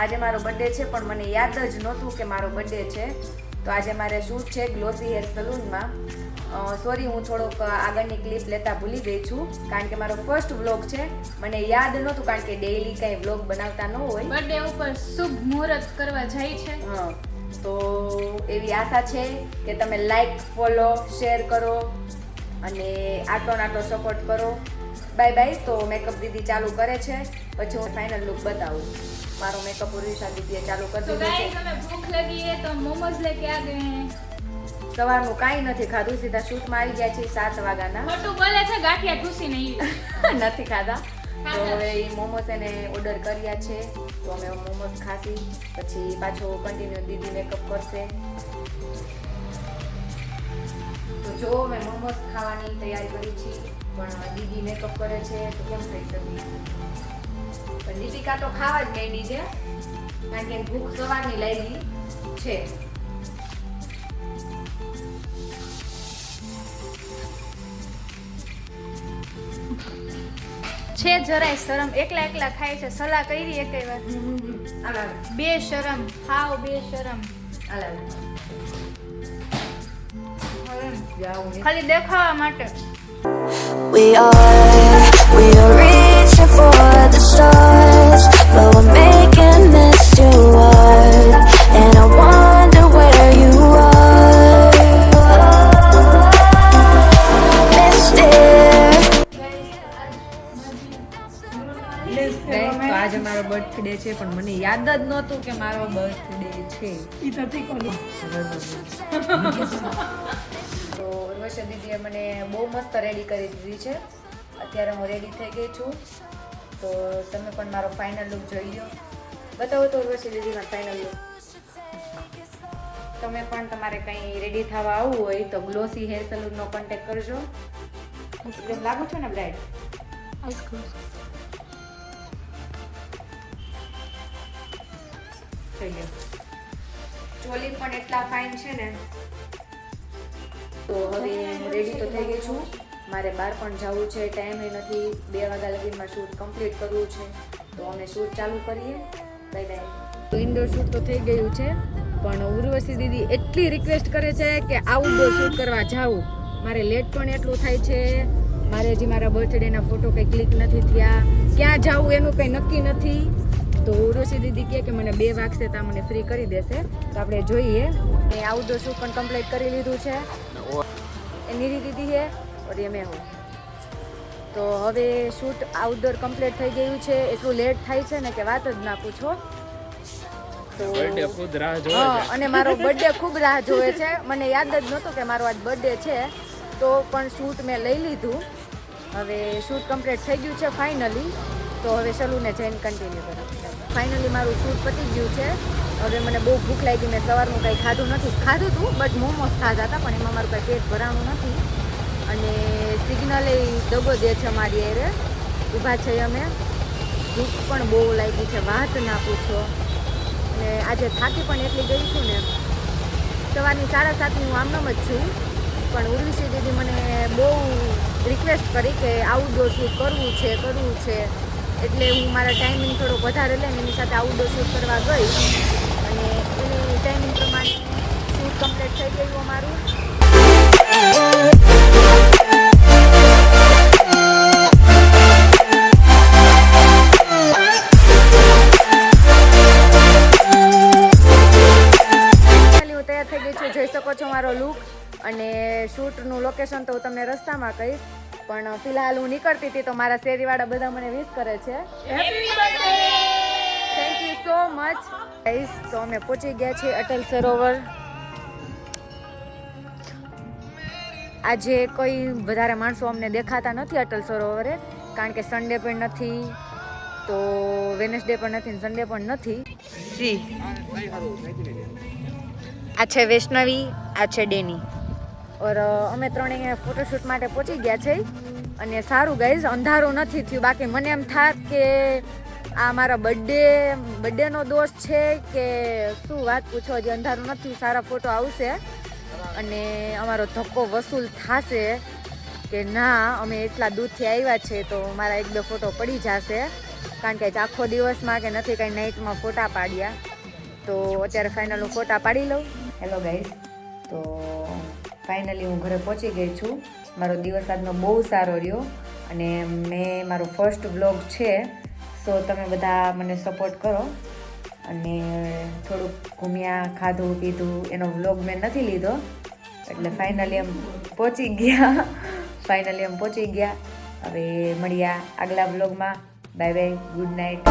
આજે મારો બર્થડે છે પણ મને યાદ જ નહોતું કે મારો બર્થડે છે. તો આજે મારે શૂટ છે ગ્લોસી હેર સલૂનમાં. સોરી, હું થોડોક આગળની ક્લિપ લેતા ભૂલી ગઈ છું કારણ કે મારો ફર્સ્ટ વ્લોગ છે. મને યાદ નહોતું કારણ કે ડેઈલી કંઈ વ્લોગ બનાવતા ન હોય. બર્થડે ઉપર શુભ મુહૂર્ત કરવા જાય છે. હા, તો એવી આશા છે કે તમે લાઈક, ફોલો, શેર કરો અને આટલો સપોર્ટ કરો. Bye bye. તો મેકઅપ દીદી ચાલુ કરે છે, પછી હું ફાઇનલ લુક બતાવું. મારો મેકઅપ ઉર્વિશા દીદીએ ચાલુ કરી દીધો છે. તમે ભૂખ લગી હે તો મોમોઝ લેકે આ ગયે હે. સવારનું કાંઈ નથી ખાધું, સીધા શૂટમાં આવી ગયા છે 7 વાગ્યાના. ખોટું બોલે છે, ગાંઠિયા ઠૂસી નહીં. નથી ખાધા. તો હવે એ મોમોસ એને ઓર્ડર કર્યા છે, તો અમે મોમોસ ખાસી, પછી પાછો કન્ટિન્યુ દીદી મેકઅપ કરશે. તો જો મેં મોમોસ ખાવાની તૈયારી કરી છે, પણ દીદી મેકઅપ કરે છે તો કેમ થઈ શકે. પણ દીપિકા તો ખાવા જ માંડી છે કારણ કે ભૂખ સવારની લાગી છે. છે જરાય શરમ, એકલા ખાય છે. સલાહ કરી એકે વાર? બે શરમ, ખાવ બે શરમ. ખાલી દેખાવા માટે. We are reaching for the stars, but we're making this too hard, and I wonder where you are, mister. તો આજે મારો બર્થડે છે પણ મને યાદ જ નહોતું કે મારો બર્થડે છે. તો ઉર્વશી દીદીએ મને બહુ મસ્ત રેડી કરી દીધી છે. અત્યારે હું રેડી થઈ ગઈ છું. તો તમે પણ મારો ફાઇનલ લુક જોઈ લો. બતાવો તો ઉર્વશી દીદીનો ફાઇનલ લુક. તમે પણ તમારે કંઈ રેડી થવા આવવું હોય તો ગ્લોસી હેર સલૂનનો કોન્ટેક્ટ કરજો. હું લાગુ છું ને બ્રાઇડ? ચોલી પણ એટલા ફાઇન છે ને. તો હવે હું રેડી તો થઈ ગઈ છું. મારે બહાર પણ જવું છે, ટાઈમ નથી. 2 વાગ્યા લગીમાં શૂટ કમ્પ્લીટ કરવું છે. તો અમે શૂટ ચાલુ કરીએ. Bye bye. તો ઇન્ડોર શૂટ તો થઈ ગયું છે, પણ ઉર્વશી દીદી એટલી રિક્વેસ્ટ કરે છે કે આઉટડોર શૂટ કરવા જાવું. મારે લેટ પણ એટલું થાય છે. મારે હજી મારા બર્થડેના ફોટો કંઈ ક્લિક નથી થયા. ક્યાં જાવું એનું કંઈ નક્કી નથી. તો ઉર્વશી દીદી કહે કે મને 2 વાગશે તો મને ફ્રી કરી દેશે. તો આપણે જોઈએ. એ આઉટડોર શૂટ પણ કમ્પ્લીટ કરી લીધું છે. એ નીરી દીદી છે और ये मैं हूँ. તો હવે શૂટ આઉટડોર કમ્પ્લીટ થઈ ગયું છે. એટલું લેટ થાય છે ને કે વાત જ ના પૂછો. તો અને મારો બર્થડે ખૂબ રાહ જોવે છે. મને યાદ જ નહોતું કે મારો આજ બર્થડે છે, તો પણ શૂટ મેં લઈ લીધું. હવે શૂટ કમ્પ્લીટ થઈ ગયું છે ફાઇનલી. તો હવે સલૂને જઈને કન્ટિન્યુ કરું. ફાઇનલી મારું શૂટ પતી ગયું છે. હવે મને બહુ ભૂખ લાગી. મેં સવારનું કંઈ ખાધું નથી. ખાધું હતું બટ મોમોસ ખાધા હતા, પણ એમાં મારું કંઈ પેટ ભરાણું નથી. અને સિગ્નલ એ દગો દે છે અમારી એરે. ઊભા છે અમે. ભૂખ પણ બહુ લાગી છે, વાત ના પૂછો. અને આજે થાકી પણ એટલી ગઈ છું ને. સવારની 7:30ની હું આમનામ જ છું, પણ ઉર્વશી દીદી મને બહુ રિક્વેસ્ટ કરી કે આઉટડોર શૂટ કરવું છે. એટલે હું મારા ટાઈમિંગ થોડોક વધારે લઈને એની સાથે આઉટડોર શૂટ કરવા ગઈ. અને એની ટાઈમિંગ પ્રમાણે શૂટ કમ્પ્લીટ થઈ ગયું અમારું. તૈયાર થઈ ગઈ છું, જોઈ શકો છો મારો લુક. અને શૂટનું લોકેશન તો હું તમને રસ્તામાં કહીશ, પણ ફિલહાલ હું નીકળતી હતી તો મારા શેરીવાળા બધા મને વિશ કરે છે. Thank you so much guys. તો અમે પહોંચી ગયા છીએ અટલ સરોવર. આજે કોઈ વધારે માણસો અમને દેખાતા નથી અટલ સરોવરે, કારણ કે સન્ડે પણ નથી, તો વેનસડે પણ નથી, સન્ડે પણ નથી. આ છે વૈષ્ણવી, આ છે ડેની. ઓર અમે ત્રણેય ફોટોશૂટ માટે પહોંચી ગયા છે. અને સારું ગાઈઝ, અંધારું નથી થયું. બાકી મને એમ થાત કે આ મારા બર્થડેનો દોસ્ત છે કે શું, વાત પૂછો. હજી અંધારું નથી, સારા ફોટો આવશે અને અમારો ધક્કો વસૂલ થશે કે ના અમે એટલા દૂરથી આવ્યા છે તો મારા 1-2 ફોટો પડી જશે. કારણ કે આખો દિવસમાં કે નથી કંઈ નાઇટમાં ફોટા પાડ્યા, તો અત્યારે ફાઇનલ હું ફોટા પાડી લઉં. હેલો ગાઈસ, તો ફાઇનલી હું ઘરે પહોંચી ગઈ છું. મારો દિવસ આજનો બહુ સારો રહ્યો અને મેં મારો ફર્સ્ટ વ્લોગ છે, સો તમે બધા મને સપોર્ટ કરો. અને થોડુંક ઘૂમ્યા, ખાધું પીધું, એનો વ્લોગ મેં નથી લીધો, એટલે ફાઇનલી એમ પહોંચી ગયા. હવે મળ્યા આગલા વ્લોગમાં. Bye bye, good night.